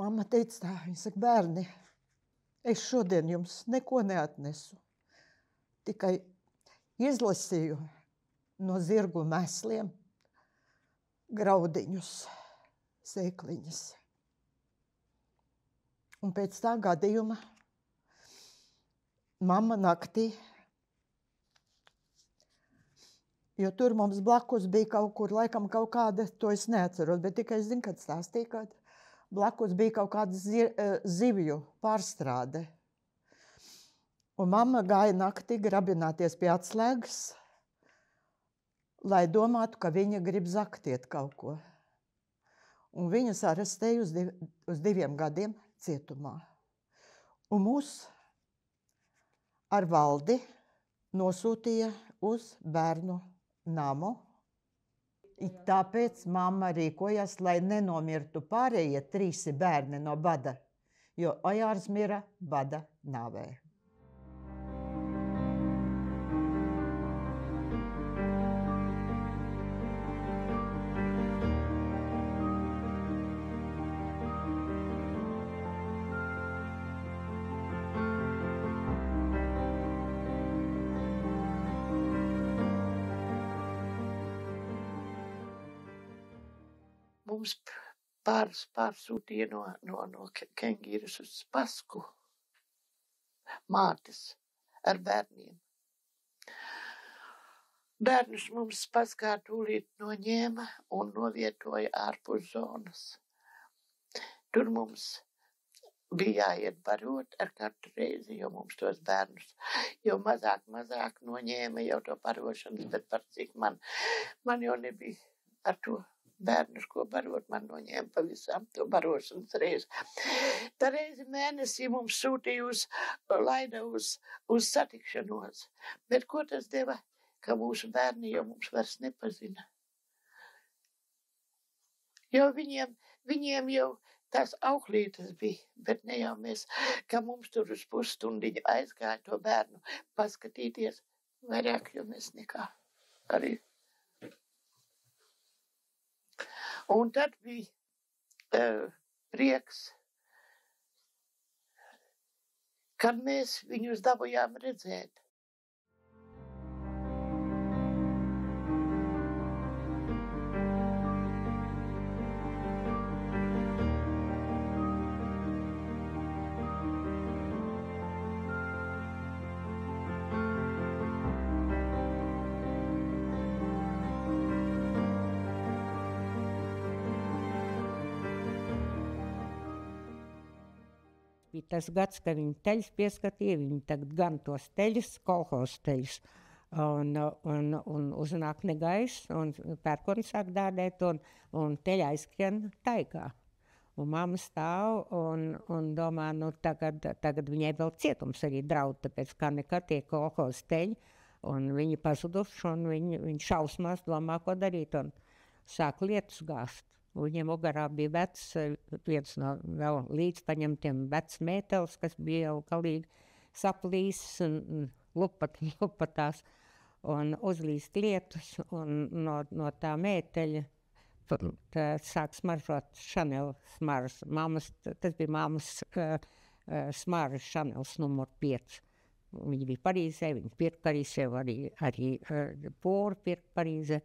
mamma teica tā, viņa saka, bērni, es šodien jums neko neatnesu. Tikai izlasīju no zirgu mēsliem graudiņus, sēkliņas. Un pēc tā gadījuma mamma naktī, jo tur mums blakus bija kaut kur, laikam kaut kāda, to es neatceros, bet tikai es zinu, kad stāstīju, kad blakus bija kaut kāda zivju pārstrāde. Un mamma gāja naktī grabināties pie atslēgas, lai domātu, ka viņa grib zaktiet kaut ko. Un viņas arestēja uz 2 gadiem cietumā. Un mūs ar valdi nosūtīja uz bērnu namu. Tāpēc mamma rīkojās, lai nenomirtu pārējie 3 bērni no bada, jo Ojārs mira bada nāvē. Mums pārsūtīja no Kengīras uz Pasku mātes ar bērniem. Bērnus mums Paskā tūlīt noņēma un novietoja ārpus zonas. Tur mums bija jāiet barot ar katru reizi, jo mums tos bērnus jau mazāk noņēma jau to barošanas, bet par cik man jau nebija ar to bērnus, ko barot, man noņēma pavisam to barošanas reizi. Tā reizi mēnesī mums sūtīja laida uz satikšanos. Bet ko tas deva, ka mūsu bērni jau mums vairs nepazina? Jo viņiem jau tās auklītes bija, bet ne jau mēs, ka mums tur uz pusstundiņu aizgāja to bērnu paskatīties, vairāk jau mēs nekā arī. Un tad bija prieks, kad mēs viņus dabūjām redzēt. Bija tas gads, kad viņi teļus pieskatīja, viņi tagad gan tos teļus, kolhozs teļus, un uznāk negaiss, un pērkoni sāk dādēt, un teļa aizskrien taigā. Un mamma stāv un domā, nu tagad viņai vēl cietums arī draud, tāpēc kā nekad tie kolhozs teļi, un viņi pazuduši, un viņi šausmās domā, ko darīt, un sāk lietus gāzt. Viņiem ugarā bija viens no vēl līdz paņemtiem vecs mētelis, kas bija jau galīgi saplīsis un lupatās, un uzlīst lietus, un no tā mēteļa sāk smaržot Chanel smaržas. Tas bija mammas smaržas Chanels numur 5. Viņi bija Parīzē, viņi pirka arī sev, arī pūru pirka Parīzē,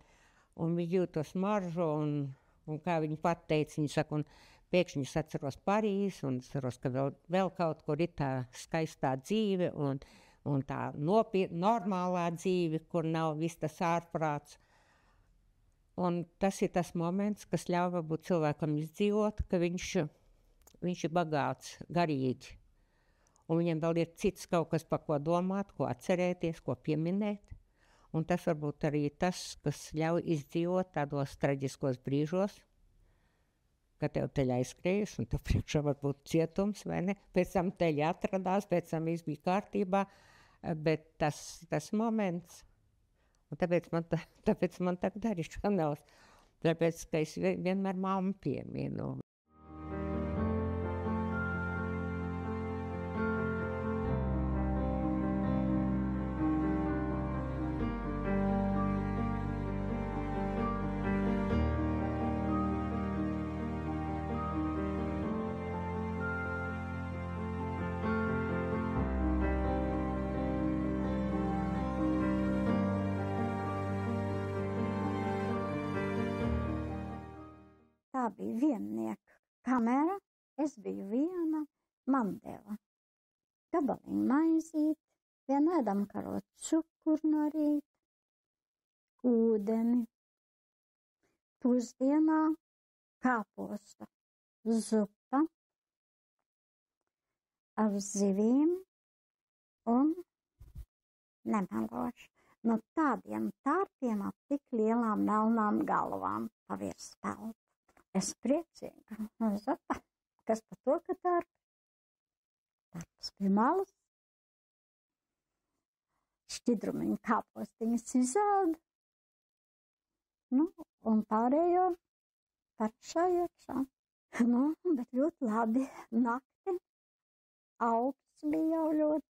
un viņi jūt to smaržu, un kā viņi pat teica, viņi saka, un pēkšņi es atceros Parīzi, un atceros, ka vēl kaut kur ir tā skaistā dzīve, un tā normālā dzīve, kur nav viss tas ārprāts. Un tas ir tas moments, kas ļauj varbūt cilvēkam izdzīvot, ka viņš ir bagāts garīgi. Un viņam vēl ir cits kaut kas, par ko domāt, ko atcerēties, ko pieminēt. Un tas varbūt arī tas, kas ļauj izdzīvot tādos traģiskos brīžos, ka tev teļa aizskrējas, un tev priekšā var būt cietums, vai ne? Pēc tam teļa atradās, pēc tam viss bija kārtībā, bet tas moments, un tāpēc man tagad arī Chanels, tāpēc, ka es vienmēr mammu pieminu. tā bija viennieka kamera, es biju viena, man deva gabaliņu maizīt, vienu ēdam karot cukuru no rīta, ūdeni, pusdienā kāposta zupa ar zivīm un nemelošu. No tādiem tārpiem ap tik lielām melnām galvām pa virs pelta. Es priecīga. Zupa, kas pa to, ka tārpi? Tārpas pie malas. Šķidrumiņu kāpostiņas izēda. Nu, un pārējo paršā iekšā. Nu, bet ļoti labi nakti. Augsts bija jau ļoti.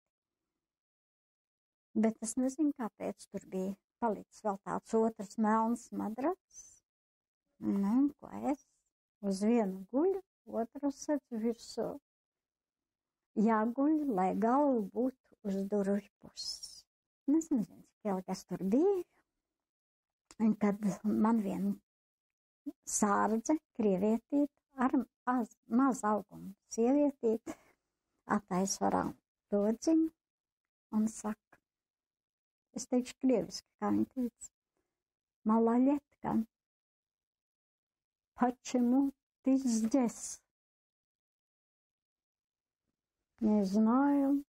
Bet es nezinu, kāpēc tur bija palicis vēl tāds otrs melns madrats. Nu, ko es uz vienu guļu, otru sedzu virsū. Jāguļ, lai galva būtu uz durvju puses. Es nezinu, cik ilgi es tur biju. Un tad man viena sārdze, krievietīt, ar maz augumu sievietīt, atais varām lodziņu un saka, es teikšu krieviski, kā viņa teica, малолетка, почему ты здесь? Не знаю.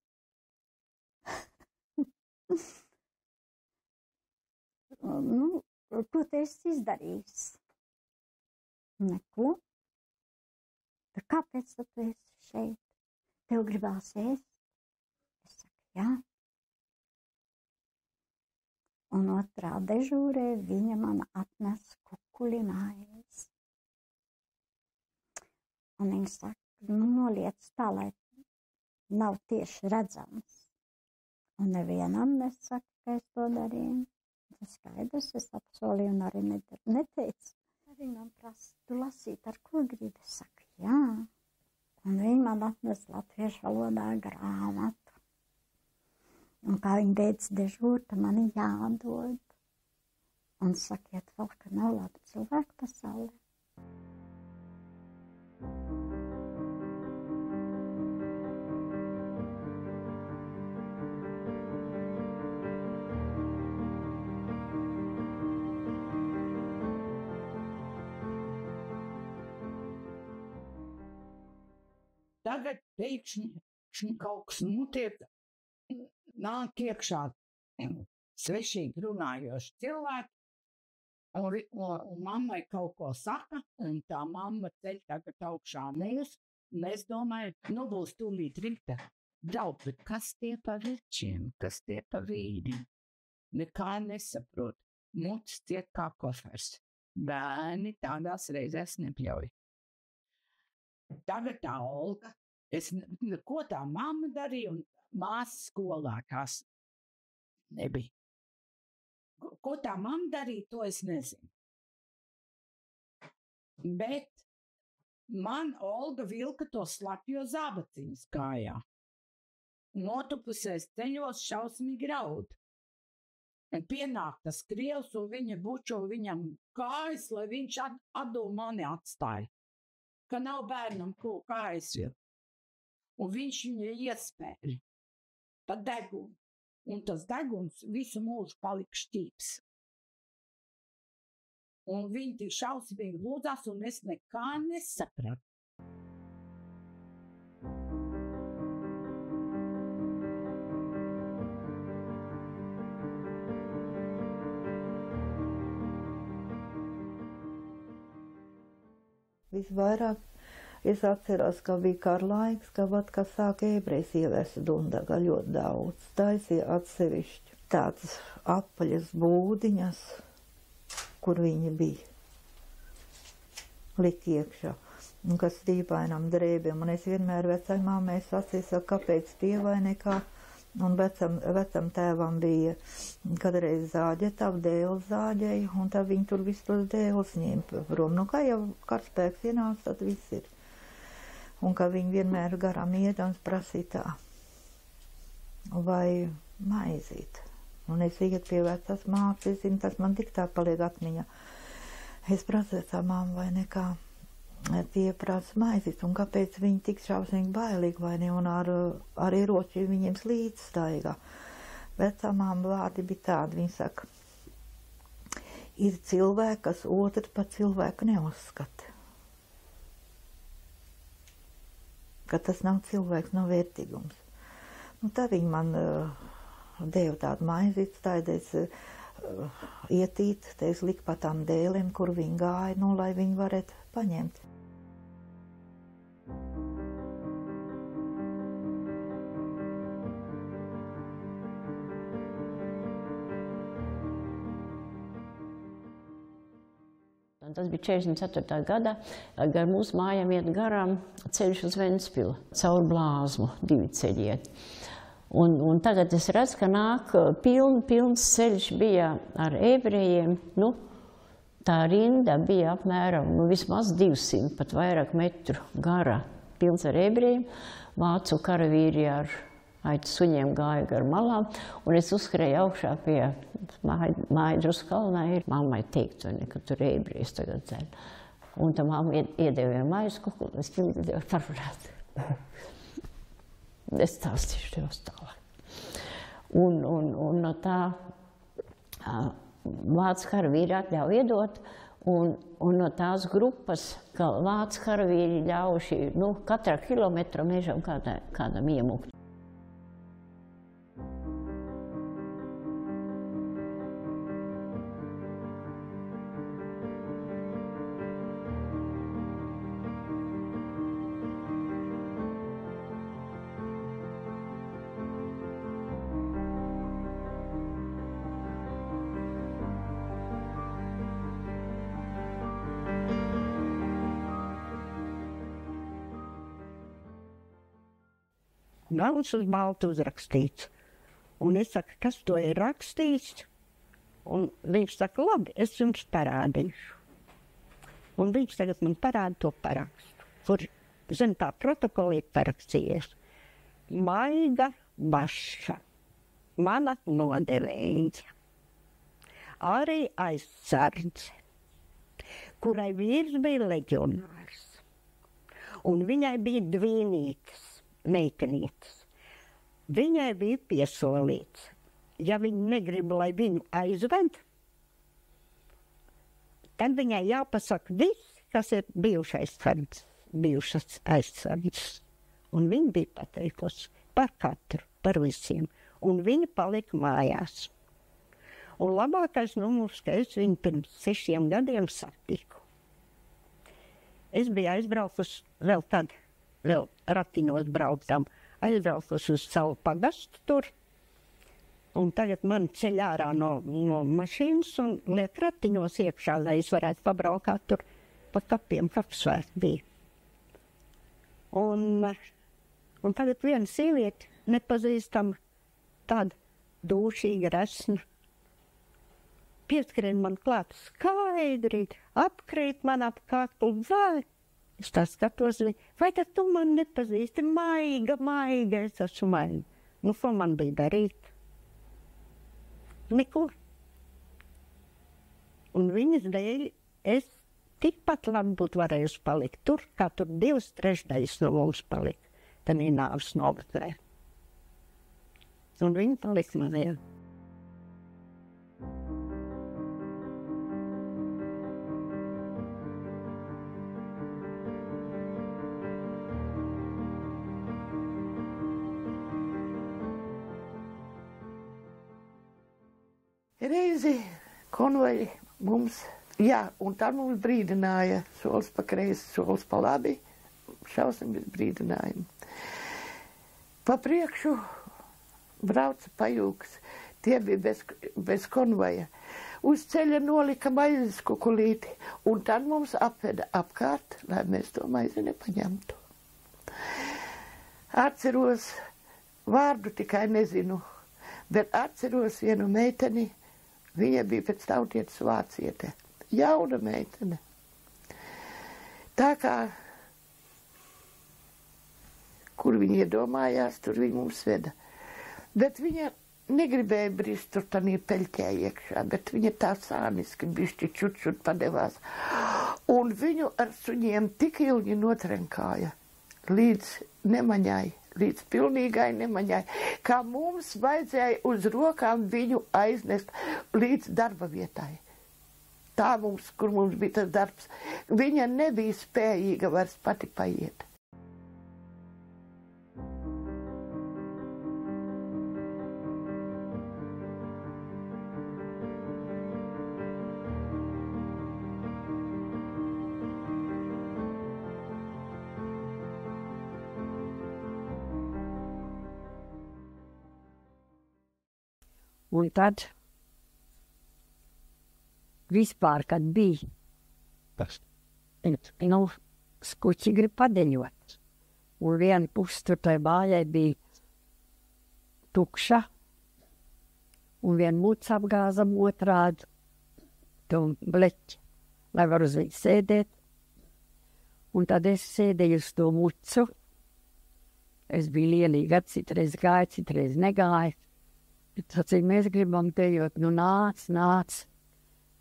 Nu, ko tu esi izdarījis? Neko. Bet kāpēc tu esi šeit? Tev gribās ēst? Es saku, jā. Un otrā dežūrē viņa man atnes kukuļi mājās. Un viņa saka, nu, noliec tā, lai nav tieši redzams. Un nevienam nesaka, ka es to darīju. Tas skaidrs, es apsolīju un arī neteicu. Viņa man prasa, tu lasīt, ar ko gribi? Es saku, jā. Un viņa man atnes latviešu valodā grāmatu. Un kā viņa beidz dežūru, man jādod. Un sakiet vēl, ka nav labi cilvēku pasaulē. Tagad pēkšņi kaut kas notiek, nāk iekšā svešīgi runājoši cilvēki, un mammai kaut ko saka, un tā mamma ceļ tagad augšā mūs, un es domāju, nu būs tūlīt rīta. Draug, bet kas tie pa večiem, kas tie pa vīri? Nekā nesaprot, mutis ciet kā kofers. Bērni tādās reizēs nepļauj. Tagad tā Olga, ko tā mamma darīja, un māsa skolā tās nebija. Ko tā mamma darīja, to es nezinu. Bet man Olga vilka to slapjo zābaciņas kājā. Notupusēs ceļos šausmīgi raud. Un pienāk tas krievs, un viņa bučo viņam kājas, lai viņš atdūm mani atstāja. Ka nav bērnam ko kājas vilkt. Un viņš viņu iespēja pa degunu. Un tas deguns visu mūžu palika šķīps. Un viņi tik šausmīgi lūdzās, un es nekā nesapratu. Visvairāk es atceros, ka bija kara laiks, kad sāka ebrejas ievest Dundaga ļoti daudz. Taisīja atsevišķi tādas apaļas būdiņas, kur viņi bija. Lik iekšā. Un kas dīvainam drēbiem. Un es vienmēr vecajmāmai sacīju, kāpēc pievai nekā. Un vecam tēvam bija kādreiz zāģeta, dēls zāģēja, un tad viņi tur visu tos dēls ņēma prom. Nu, kā jau karspēks ienāca, tad viss ir. Un ka viņi vienmēr garām iedams prasīja tā, vai maizīt. Un es iet pie vecās mātes, es zinu, tas man tik tā paliek atmiņā. Es prasīju tā māmu vai nekā. pieprasa maizes, un kāpēc viņi tik šausmīgi bailīgi, vai ne, un ar ieroči viņiem slīd staigā. Vecamām vārdi bija tādi, viņi saka, ir cilvēki, kas otru par cilvēku neuzskata. Ka tas nav cilvēks, nav vērtīgums. Nu, tā viņi man deva tādu maizīti, tādēļ ietīt, te es liku pa tām dēlēm, kur viņi gāja, nu, lai viņi varētu paņemt. Tas bija 44. gada, gar mūsu mājām iet garām ceļš uz Ventspilu, caur Blāzmu, 2 ceļi iet. Un tagad es redzu, ka nāk pilns ceļš bija ar ebrejiem, nu, tā rinda bija apmēram, nu, vismaz 200, pat vairāk metru gara, pilns ar ebrejiem, vācu karavīri ar aitas suņiem gāja gar malām, un es uzskrēju augšā pie māja drusku kalnā, ir mammai teikt, vai ne, ka tur ebrejs tagad dzeļ. Un tā mamma iedeva maizi kukuli, es viņu parunāt. Es stāstīšu tev tālāk. Un no tā vācu karavīri atļauj iedot, un no tās grupas, ka vācu karavīri ļauši, nu, katrā kilometra mežam kādam iemukt. Melns uz baltu uzrakstīts. Un es saku, kas to ir rakstīts? Un viņš saka, labi, es jums parādīšu. Un viņš tagad man parāda to parakstu, kur, zin, tā protokolī parakstījies. Maiga Baša, mana nodevēja, arī aizsardze, kurai vīrs bija leģionārs. Un viņai bija dvīnītes. Meitenītes. Viņai bija piesolīts, ja viņa negrib, lai viņu aizved, tad viņai jāpasaka viss, kas ir bijušas aizsardzes. Un viņa bija pateikusi par katru, par visiem, un viņa palika mājās. Un labākais numurs, ka es viņu pirms 6 gadiem satiku. Es biju aizbraukusi vēl ratiņos brauktam, aizbraukusi uz savu pagastu tur, un tagad man ceļ ārā no mašīnas un liek ratiņos iekšā, lai es varētu pabraukāt tur pa kapiem, kapsvērt bija. Un tagad viena sieviete, nepazīstama, tāda dūšīga, resna, pieskrien man klāt skaidri, apkrīt man ap kaklu, vai? Es tā skatos, vai tad tu man nepazīsti? Maiga, es esmu maiga. Nu, ko man bija darīt? Neko. Un viņas dēļ es tikpat labi būtu varējusi palikt tur, kā tur 2/3 no mums palika. Tad ir nāves novatnē. Un viņa palika manī. Reizi konvoji mums, jā, un tad mums brīdināja solis pa kreisi, solis pa labi, šausmīgi brīdinājumi. Pa priekšu brauca pajūgs, tie bija bez konvoja. Uz ceļa nolika maizes kukulīti, un tad mums apveda apkārt, lai mēs to maizi nepaņemtu. Atceros, vārdu tikai nezinu, bet atceros vienu meiteni. Viņa bija pēc tautietes vāciete, jauna meitene. Tā kā, kur viņa iedomājās, tur viņa mums veda. Bet viņa negribēja brist tur tanī peļķē iekšā, bet viņa tā sāniski bišķi čut padevās. Un viņu ar suņiem tik ilgi notrenkāja līdz nemaņai, līdz pilnīgai nemaņai, kā mums vajadzēja uz rokām viņu aiznest līdz darba vietai. Tā mums, kur mums bija tas darbs, viņa nebija spējīga vairs pati paiet. Un tad vispār, kad bija, skuķi grib padeļot. Un viena puse tur tai mājai bija tukša, un viena muts apgāzam otrādi, to bleķi, lai var uz viņu sēdēt. Un tad es sēdēju uz to mucu. Es biju lielīga, citreiz gāju, citreiz negāju. Tad, cik mēs gribam dejot, nāc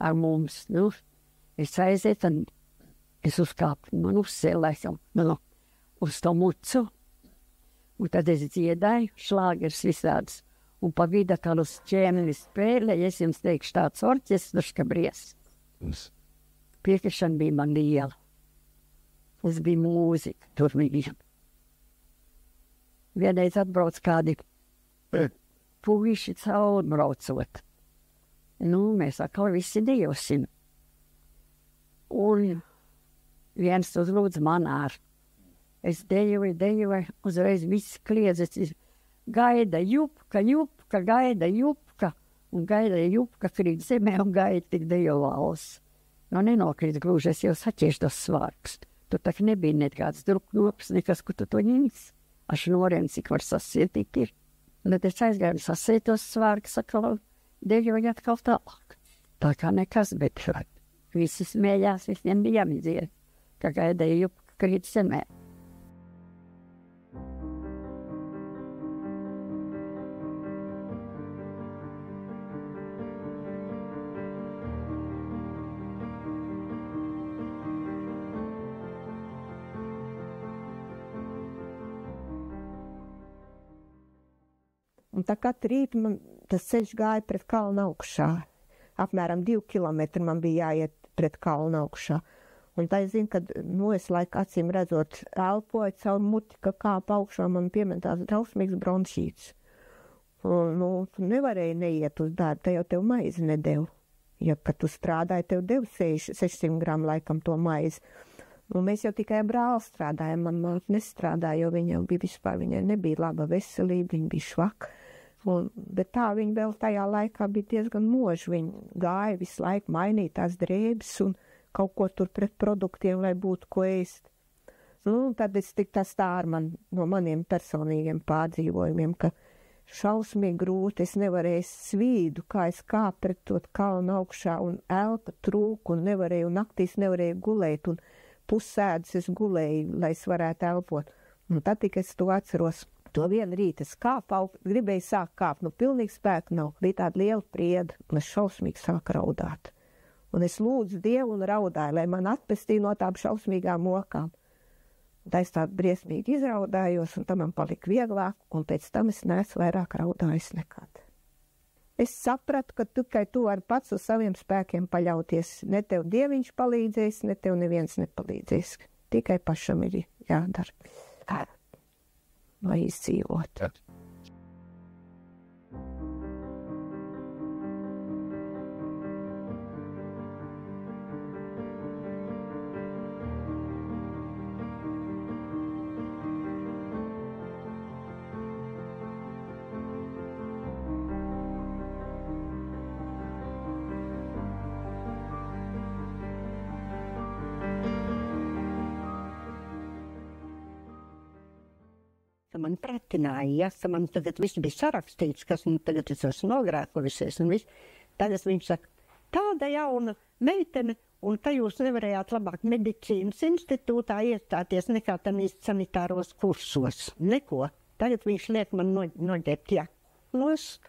ar mums. Es aiziet, tad es uzkāpu, uzsēlēju uz to mucu. Un tad es dziedāju, šlāgers visāds. Un pa vidu kalus ķēmeni spēlē, es jums teikšu tāds orķestrs, ka bries. Piekrišana bija man liela. Es biju mūzika tur viņiem. Vienreiz atbrauc kādi puiši cauri braucot. Mēs atkal visi dejosim. Un viens uzlūdz man ār. Es dejoju, uzreiz viss kliedzes. Gaida jupka, gaida jupka. Un gaida jupka krīt zemē un gaida tik dejo valsts. Nenokrīt gluži, es jau saķiešu tos svārkus. Tur tak nebija nekāds druknops, nekas, kur tu to ņems. Aš noriem, cik var sasietīt ir. Un tad es aizgāju sasietos svārkus, atkal dejoju atkal tālāk. Tā kā nekas, bet visi smējās, visiem bija jāmidziet, ka gaidēju jupka krīt zemē. Un tā katru rītu man tas ceļš gāja pret kalnu augšā. Apmēram 2 kilometri man bija jāiet pret kalnu augšā. Un tā es zinu, kad es laiku acīm redzot elpoju caur muti, ka kāpa augšā man piemetās drausmīgs bronšīts. Tu nevarēji neiet uz darbu, tā jau tev maizi nedeva. Ja, kad tu strādāji, tev deva 600 gramu laikam to maizi. Un mēs jau tikai ar brāli strādājam, man māte nestrādāja, jo viņa jau bija vispār, viņai nebija laba veselība, viņa bija švaka. Bet tā viņa vēl tajā laikā bija diezgan moža. Viņa gāja visu laiku mainīt tās drēbes un kaut ko tur pret produktiem, lai būtu ko ēst. Tad es tik tas tā ar no maniem personīgiem pārdzīvojumiem, ka šausmīgi grūti, es nevarēju svīdu, kā es kāpu pret to kalnu augšā un elpa trūku un nevarēju, un naktīs nevarēju gulēt un pussēdus es gulēju, lai es varētu elpot. Un tad tik es to atceros. To vienu rītu es kāpu, gribēju sākt kāpt, pilnīgi spēka nav. Bija tāda liela prieda, un es šausmīgi sāku raudāt. Un es lūdzu Dievu un raudāju, lai man atpestīja no tām šausmīgām mokām. Tā es tādu briesmīgi izraudājos, un tam man palika vieglāk, un pēc tam es neesmu vairāk raudājis nekad. Es sapratu, ka tikai tu vari pats uz saviem spēkiem paļauties. Ne tev Dieviņš palīdzēs, ne tev neviens nepalīdzēs. Tikai pašam ir jādara, lai izdzīvot. Man pratināja, man tagad viss bija sarakstīts, kas tagad es esmu nogrēkojusies un viss. Tagad viņš saka, tāda jauna meitene, un tā jūs nevarējāt labāk medicīnas institūtā iestāties nekā tamīs sanitāros kursos. Neko. Tagad viņš liek man noģēbt jaknos,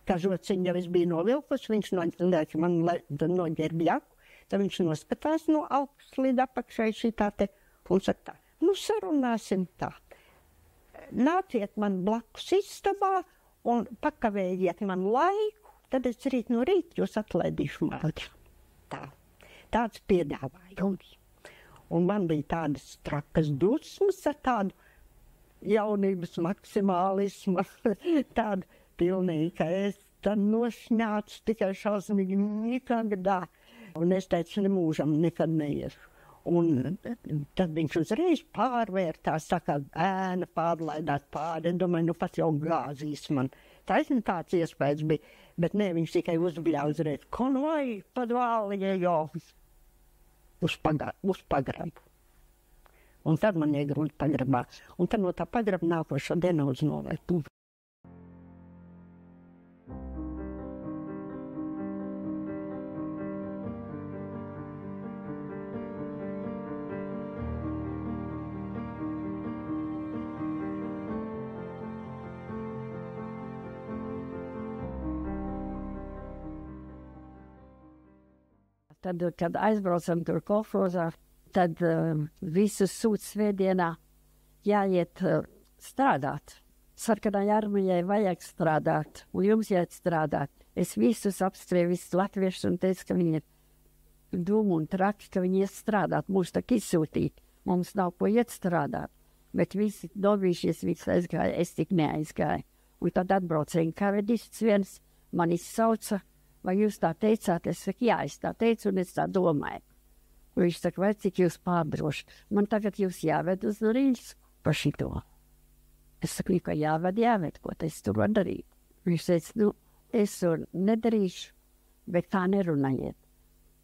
kažociņu jau es biju novilkus, viņš liek man noģērb jaku, Tad viņš noskatās no augšas līdz apakšai šitā te un saka tā, nu sarunāsim tā. Nāciet man blakus istabā un pakavējiet man laiku, tad es rīt no rīta jūs atlaidīšu mājā. Tā. Tāds piedāvājums. Un man bija tādas trakas dusmas ar tādu jaunības maksimālismu, tādu pilnīgi, ka es tad nošņācu tikai šausmīgi nekādā. Un es teicu, nemūžam nekad neiešu. Un tad viņš uzreiz pārvērtās, tā kā ēna pārlaidās pāri. Es domāju, nu pat jau gāzīs man. Taisni tāds iespējas bija, bet ne, viņš tikai uzbļā uzreiz. Konvoj, padvāliņa jau uz pagrabu. Un tad man iegrūda pagrabā. Un tad no tā pagraba nākošo dienu uz nolaitu. Tad, kad aizbraucam tur kolhozā, tad visus sūta svētdienā jāiet strādāt. Sarkanai armijai vajag strādāt, un jums jāiet strādāt. Es visus apskrēju, visus latviešus, un teicu, ka viņi ir dūmu un traki, ka viņi iet strādāt. Mūs tak izsūtīt, mums nav ko iet strādāt. Bet visi dobīšies, visi aizgāja, es tik neaizgāju. Un tad atbraucēja kavedists viens, man izsauca, vai jūs tā teicāt? Es saku, jā, es tā teicu, un es tā domāju. Un viņš saka, vai cik jūs pārdroši? Man tagad jūs jāved uz Rīgas par šito. Es saku, ka jāved, ko es tur varu darīt. Viņš teica, nu, es to nedarīšu, bet tā nerunājiet.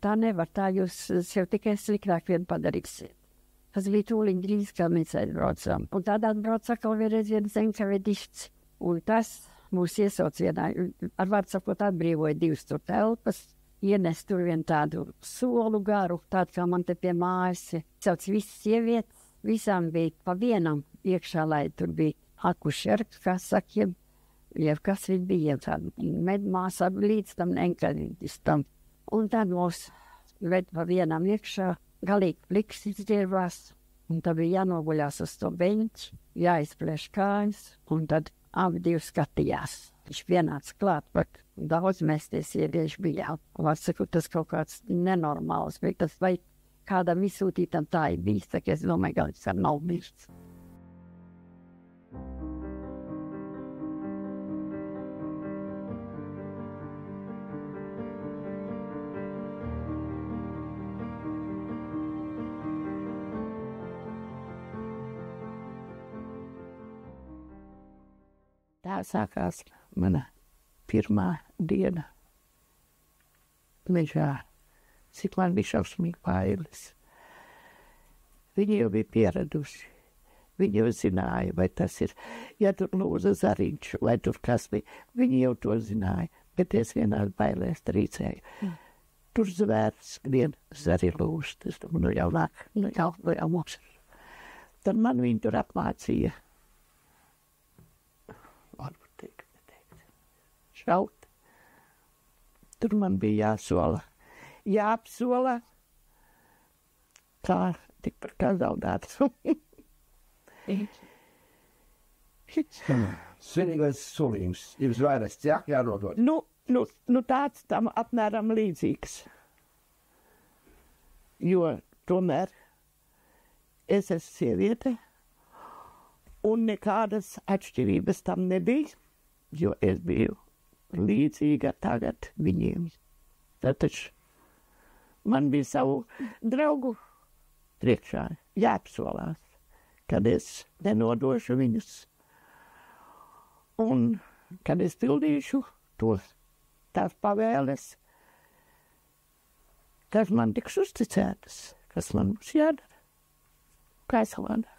Tā nevar, tā jūs sev tikai sliktāk vien padarīsiet. Tas bija tūliņ drīz, kā mēs aizbraucām. Un tādā atbrauc atkal vienreiz viens zenkavedists. Un tas mūs iesauc vienā, ar vārdu sakot, atbrīvoja 2 tur telpas, ienes tur vien tādu solu garu, tādu kā man te pie mājas. Sauc visas sievietes, visām bija pa vienam iekšā, lai tur bija akušerka, kā saka, jeb kas viņi bija, tādu medmāsa līdz tam enkadistam. Un tad mūs ved pa vienam iekšā, galīgi pliks izdievās, un tad bija jānoguļās uz to beņķi, jāizplēš kājas, un tad abi divi skatījās. Viņš pienāca klāt, bet daudz mēs tie sievieši bijām. Var sakot, tas kaut kāds nenormāls, bet tas vai kādam izsūtītam tā ir bijis, tā es domāju, ka tas nav bijis. Tā sākās mana pirmā diena mežā, cik man bija šausmīgi bailes. Viņi jau bija pieraduši, viņi jau zināja, vai tas ir, ja tur lūza zariņš, vai tur kas bija, viņi jau to zināja, bet es vienās bailēs trīcēju. Tur zvērs skrien, zari lūst, es domāju, nu jau nāk, nu jau mums. Tad man viņi tur apmācīja. Šaut. Tur man bija jāsola. Jāapsola, kā tik par kā zaudēt. Svinīgais solījums. Jums vairāk jānodod. Nu tāds tam apmēram līdzīgs. Jo tomēr es esmu sieviete, un nekādas atšķirības tam nebija, jo es biju līdzīga tagad viņiem. Tad taču man bija savu draugu priekšā jāapsolās, kad es nenodošu viņus. Un kad es pildīšu tās pavēles, kas man tiks uzticētas, kas man būs jādara, kā savādāk.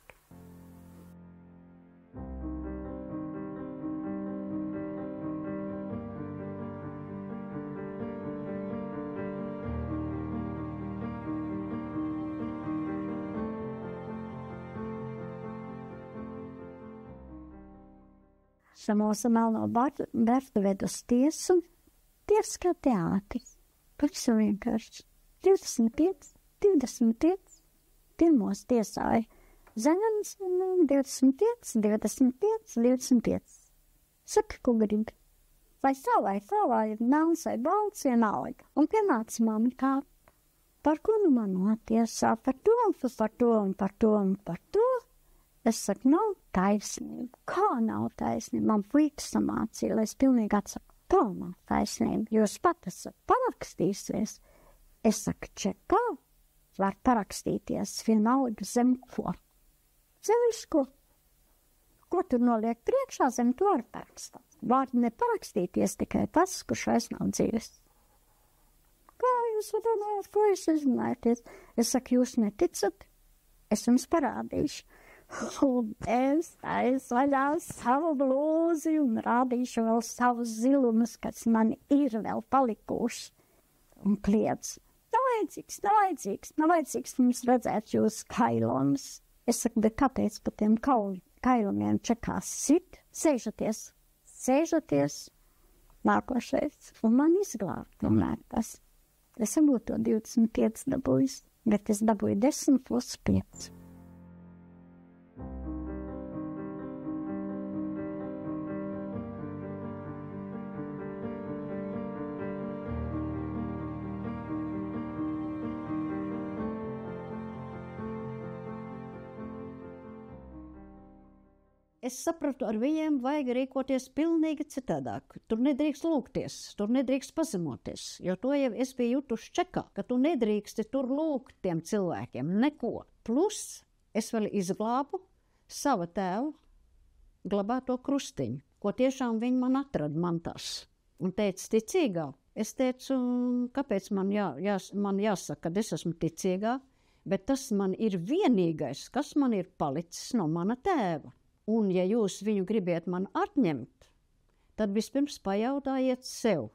Samosa melno Bertu ved uz tiesu, tiesa kā teātris. Pavisam vienkārši. 25, 25. Pirmos tiesāja Zaņans 25, 25, 25. Saka, ko grib. Vai savai, melns vai balts vienalga. Un pienāca mamma kā, par ko nu man notiesā, par to un par to un par to un par to. Es saku, nav taisnība. Kā nav taisnība? Man puikas samācīja, lai es pilnīgi atsaku, tā nav taisnība. Jūs pat esat parakstīsies. Es saku, čekā, var parakstīties vienalga zem ko. Zem visu, ko tur noliek priekšā, zem to var parakstīt. Var neparakstīties tikai tas, kurš vairs nav dzīves. Kā jūs runājat, ko jūs izrunājaties? Es saku, jūs neticat, es jums parādīšu. Un es vaļā savu blūzi un rādīšu vēl savus zilumus, kas man ir vēl palikuši. Un kliedz, nav vajadzīgs mums redzēt jūs kailumus. Es saku, bet kāpēc pa tiem kailumiem čekās sit? Sēžaties, nākošais. Un man izglābt tomēr tas. Es būtu to 25 dabūjis, bet es dabūju 10 plus 5. Es sapratu, ar viņiem vajag rīkoties pilnīgi citādāk. Tur nedrīkst lūgties, tur nedrīkst pazemoties, jo to jau es biju jutuši čekā, ka tu nedrīksti tur lūgt tiem cilvēkiem neko. Plus es vēl izglābu sava tēva glabāto krustiņu, ko tiešām viņi man atrada mantās. Un teica, ticīgā. Es teicu, kāpēc man jāsaka, kad es esmu ticīgā, bet tas man ir vienīgais, kas man ir palicis no mana tēva. Un, ja jūs viņu gribiet man atņemt, tad vispirms pajautājiet sev,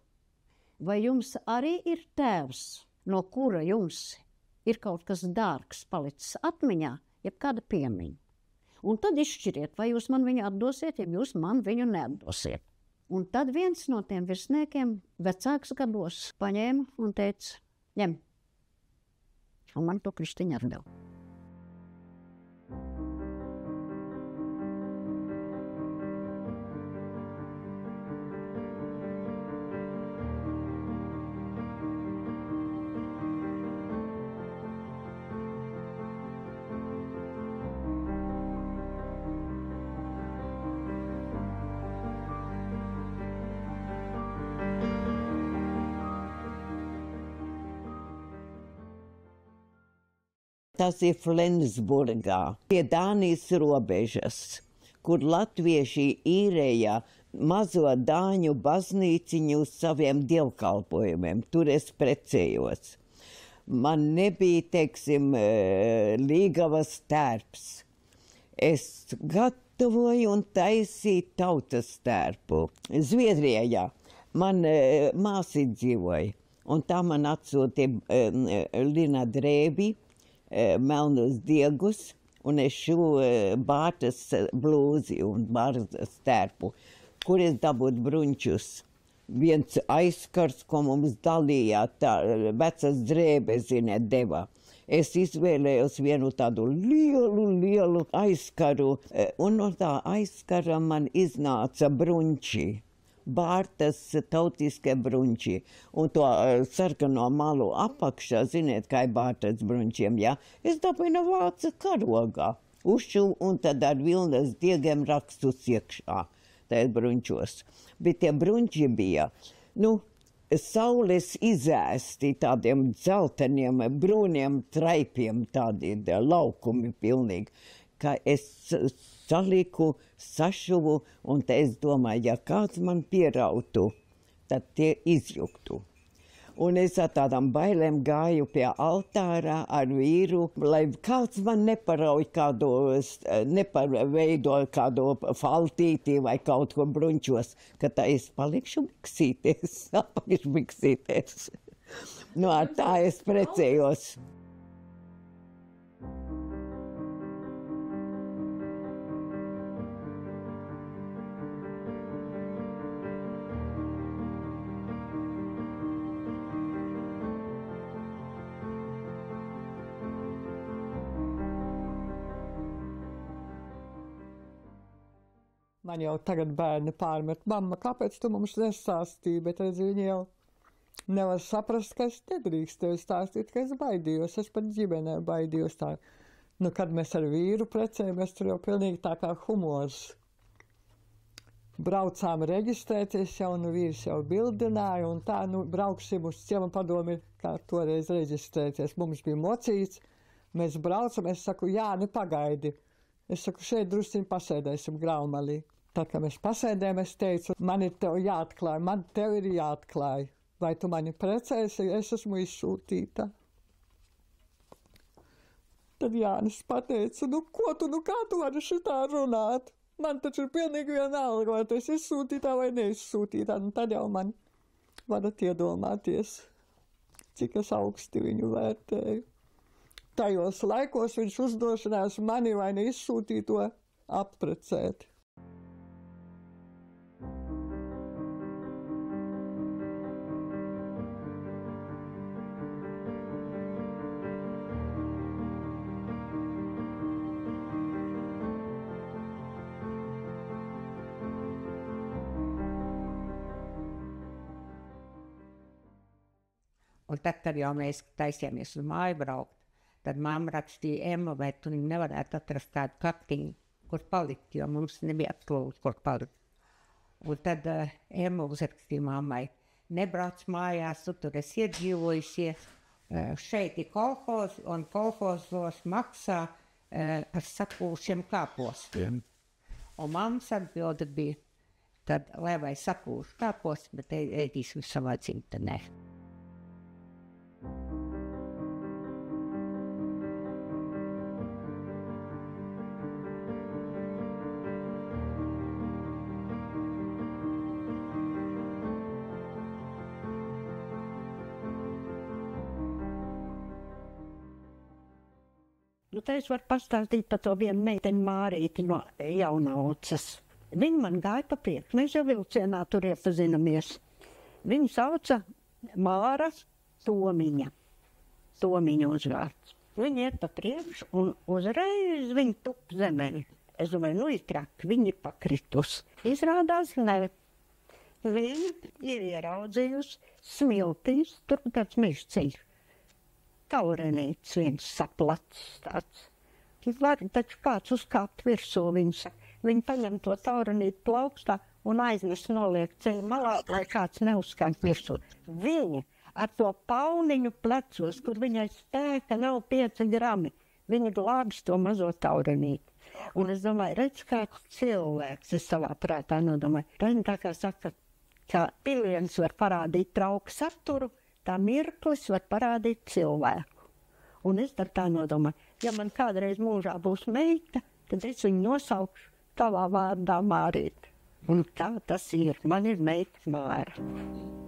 vai jums arī ir tēvs, no kura jums ir kaut kas dārgs palicis atmiņā, jeb kāda piemiņa. Un tad izšķiriet, vai jūs man viņu atdosiet, ja jūs man viņu neatdosiet. Un tad viens no tiem virsniekiem, vecāks gados, paņēma un teica, ņem. Un man to kristiņu atdeva. Tas ir Flensburgā, pie Dānijas robežas, kur latvieši īrēja mazo dāņu baznīciņu uz saviem dievkalpojumiem. Tur es precējos. Man nebija, teiksim, līgavas tērps. Es gatavoju un taisīju tautas tērpu. Zviedrijā man māsi dzīvoja, un tā man atsūtīja Lina Drēbi, melnus diegus, un es šo bārtas blūzi un bārtas tērpu, kur es dabūtu bruņčus. Viens aizskars, ko mums dalījā, tā vecas drēbes, ziniet, deva. Es izvēlējos vienu tādu lielu aizskaru, un no tā aizskara man iznāca bruņči. Bārtas tautiskie bruņči, un to sarkano malu apakšā, ziniet, kā ir bārtas bruņčiem, ja? Es dabūju no vācu karogā, uzšuvu un tad ar vilnas diegiem rakstus iekšā, tajā bruņčos. Bet tie bruņči bija, saules izēsti tādiem dzelteniem, brūniem traipiem, tādi laukumi pilnīgi, ka es saliku, sašuvu, un te es domāju, ja kāds man pierautu, tad tie izjuktu. Un es ar tādām bailēm gāju pie altārā ar vīru, lai kāds man neparauj neparveido kādu faltīti vai kaut ko bruņčos, ka tā es palikšu miksīties, apakšmiksīties. Ar tā es precējos. Man jau tagad bērni pārmet, mamma, kāpēc tu mums nestāstīji, bet redzi, viņi jau nevar saprast, ka es nedrīkstēju stāstīt, ka es baidījos, es pat ģimenē baidījos tā. Nu, kad mēs ar vīru precējamies, tur jau pilnīgi tā kā humors. Braucām reģistrēties jau, nu vīrs jau bildināja, un tā, nu, brauksim uz ciemu padomi, kā toreiz reģistrēties. Mums bija mocīts, mēs braucam, es saku, Jāni, pagaidi. Es saku, šeit drusciņ pasēdēsim Graumalī. Tā kā mēs pasēdējām, es teicu, man ir tev jāatklāj, man tev ir jāatklāj. Vai tu mani precēsi, es esmu izsūtīta. Tad Jānis pateica, nu ko tu, nu kā tu vari šitā runāt? Man taču ir pilnīgi vienalga, vai tu esi izsūtītā vai neizsūtītā. Nu tad jau man varat iedomāties, cik es augsti viņu vērtēju. Tajos laikos viņš uzdošanās mani vai neizsūtīto apprecēt. Un tad, kad jau mēs taisījāmies uz māju braukt, tad mamma rakstīja, Emma, vai tu nevarētu atrast kādu kaktiņu, kur palikt, jo mums nebija absolūti, kur palikt. Un tad Emma uzrakstīja mammai, nebrauc mājās, tu tur esi iedzīvojusies, šeit ir kolhoz, un kolhozos maksā par sakūšiem kāpostiem. Un mammas atbilde bija, tad, lai vai sakūšu kāposti, bet ēdīsim savā dzimtenē. Nu, te es varu pastāstīt par to vienu meiteni Mārīti no Jaunaucas. Viņa man gāja pa priekšu, mēs jau vilcienā tur iepazinamies. Viņu sauca Māra Tomiņa. Tomiņa uzvārds. Viņa iet pa priekšu un uzreiz viņa tup zemē. Es domāju, nu ir traki, viņa ir pakritus. Izrādās, ne. Viņa ir ieraudzījusi smiltīs, tur tāds meža ceļš. Taurenīts viens saplats tāds. Var taču kāds uzkāpt virsū, viņa saka. Viņa paņem to taurenītu plaukstā un aiznes noliek ceļu malā, lai kāds neuzkāpt virsū. Viņa ar to pauniņu plecos, kur viņai spēka nav 5 grami, viņa glābs to mazo taurenīti. Un es domāju, redz, kāds cilvēks, es savā prātā nodomāju. Viņa tā kā saka, ka piliens var parādīt trauku saturu, tā mirklis var parādīt cilvēku. Un es tā nodomāju, ja man kādreiz mūžā būs meita, tad es viņu nosaukšu tavā vārdā Mārīt. Un tā tas ir, man ir meita Māra.